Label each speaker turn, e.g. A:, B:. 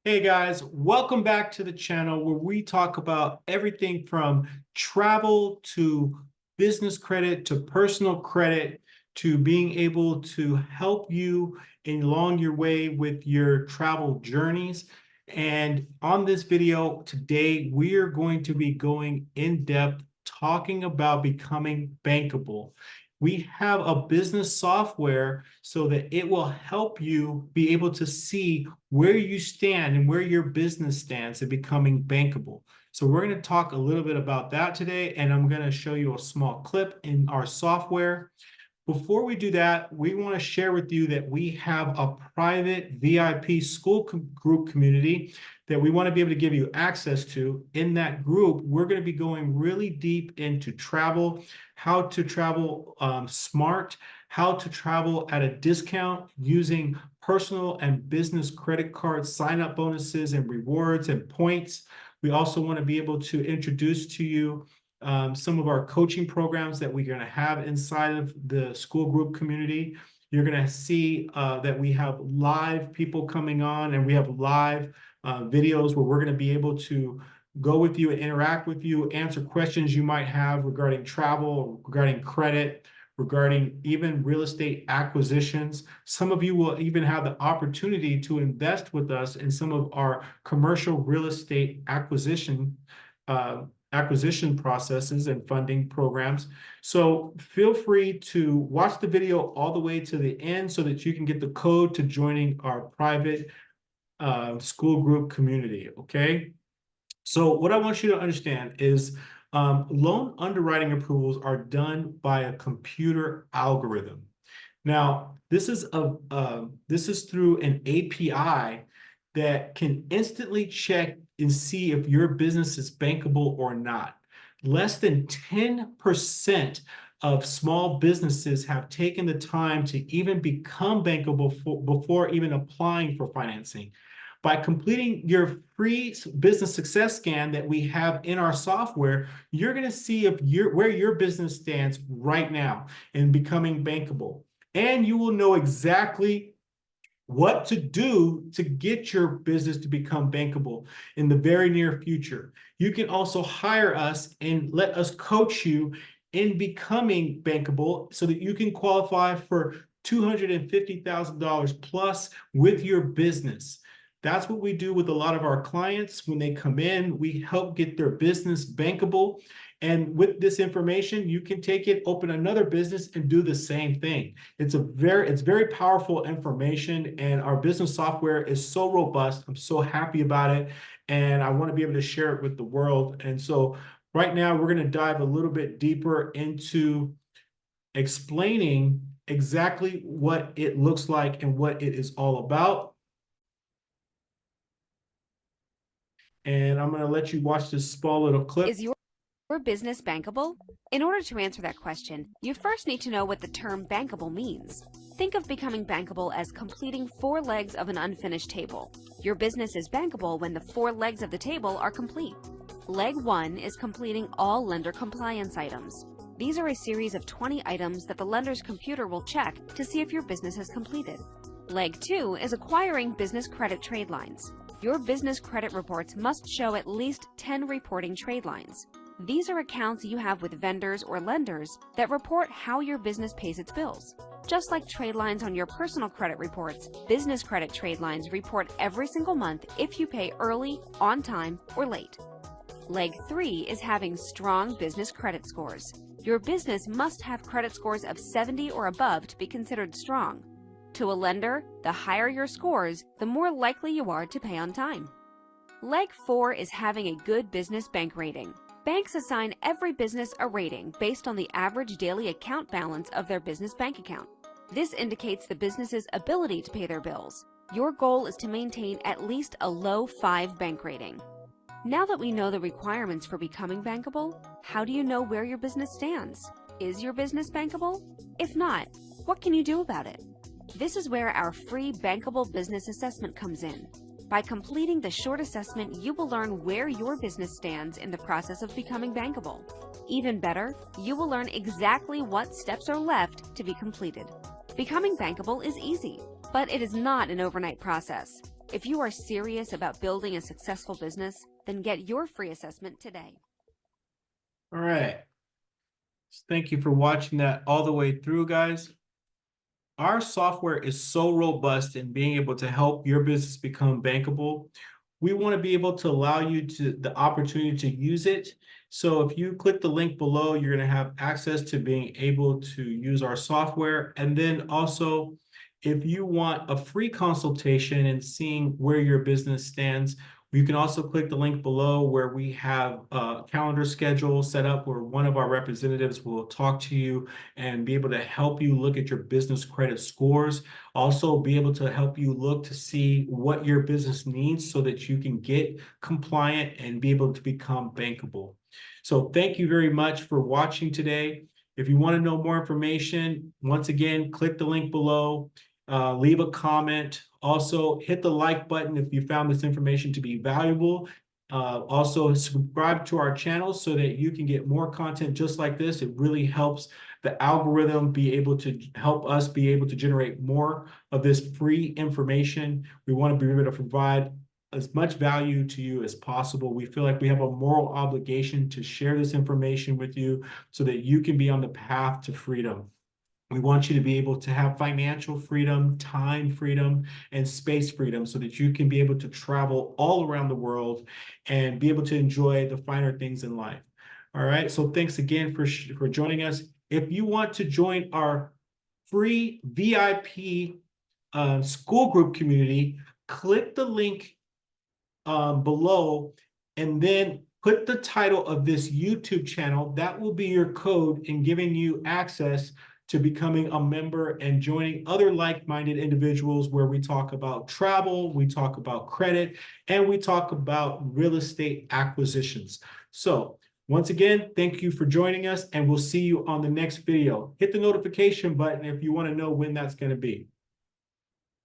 A: Hey guys, welcome back to the channel where we talk about everything from travel to business credit to personal credit to being able to help you along your way with your travel journeys. And on this video today, we are going to be going in depth talking about becoming bankable. We have a business software so that it will help you be able to see where you stand and where your business stands in becoming bankable. So we're going to talk a little bit about that today, and I'm going to show you a small clip in our software. Before we do that, we want to share with you that we have a private VIP school group community that we want to be able to give you access to. In that group, we're going to be going really deep into travel, how to travel smart, how to travel at a discount using personal and business credit card sign-up bonuses and rewards and points. We also want to be able to introduce to you some of our coaching programs that we're going to have inside of the school group community. You're going to see that we have live people coming on, and we have live videos where we're going to be able to go with you and interact with you, answer questions you might have regarding travel, regarding credit, regarding even real estate acquisitions. Some of you will even have the opportunity to invest with us in some of our commercial real estate acquisition processes and funding programs. So feel free to watch the video all the way to the end so that you can get the code to joining our private school group community, okay? So what I want you to understand is loan underwriting approvals are done by a computer algorithm. Now, this is through an API that can instantly check and see if your business is bankable or not. Less than 10% of small businesses have taken the time to even become bankable before even applying for financing. By completing your free business success scan that we have in our software, you're going to see where your business stands right now in becoming bankable. And you will know exactly what to do to get your business to become bankable in the very near future. You can also hire us and let us coach you in becoming bankable so that you can qualify for $250,000 plus with your business. That's what we do with a lot of our clients. When they come in, we help get their business bankable. And with this information, you can take it, open another business, and do the same thing. It's very powerful information, and our business software is so robust. I'm so happy about it, and I want to be able to share it with the world. And so right now, we're going to dive a little bit deeper into explaining exactly what it looks like and what it is all about. And I'm going to let you watch this small little clip.
B: Is your business bankable? In order to answer that question, you first need to know what the term bankable means. Think of becoming bankable as completing 4 legs of an unfinished table. Your business is bankable when the 4 legs of the table are complete. Leg 1 is completing all lender compliance items. These are a series of 20 items that the lender's computer will check to see if your business has completed. Leg 2 is acquiring business credit trade lines. Your business credit reports must show at least 10 reporting trade lines. These are accounts you have with vendors or lenders that report how your business pays its bills. Just like trade lines on your personal credit reports, business credit trade lines report every single month if you pay early, on time, or late. Leg 3 is having strong business credit scores. Your business must have credit scores of 70 or above to be considered strong. To a lender, the higher your scores, the more likely you are to pay on time. Leg 4 is having a good business bank rating. Banks assign every business a rating based on the average daily account balance of their business bank account. This indicates the business's ability to pay their bills. Your goal is to maintain at least a low 5 bank rating. Now that we know the requirements for becoming bankable, how do you know where your business stands? Is your business bankable? If not, what can you do about it? This is where our free bankable business assessment comes in. By completing the short assessment, you will learn where your business stands in the process of becoming bankable. Even better, you will learn exactly what steps are left to be completed. Becoming bankable is easy, but it is not an overnight process. If you are serious about building a successful business, then get your free assessment today.
A: All right. Thank you for watching that all the way through, guys. Our software is so robust in being able to help your business become bankable. We want to be able to allow you the opportunity to use it. So if you click the link below, you're going to have access to being able to use our software. And then also, if you want a free consultation and seeing where your business stands, you can also click the link below where we have a calendar schedule set up where one of our representatives will talk to you and be able to help you look at your business credit scores. Also be able to help you look to see what your business needs so that you can get compliant and be able to become bankable. So thank you very much for watching today. If you want to know more information, once again, click the link below. Leave a comment. Also, hit the like button if you found this information to be valuable. Also, subscribe to our channel so that you can get more content just like this. It really helps the algorithm be able to help us be able to generate more of this free information. We want to be able to provide as much value to you as possible. We feel like we have a moral obligation to share this information with you so that you can be on the path to freedom. We want you to be able to have financial freedom, time freedom, and space freedom so that you can be able to travel all around the world and be able to enjoy the finer things in life. All right. So thanks again for joining us. If you want to join our free VIP school group community, click the link below and then put the title of this YouTube channel. That will be your code in giving you access to becoming a member and joining other like-minded individuals where we talk about travel, we talk about credit, and we talk about real estate acquisitions. So once again, thank you for joining us, and we'll see you on the next video. Hit the notification button if you want to know when that's going to be.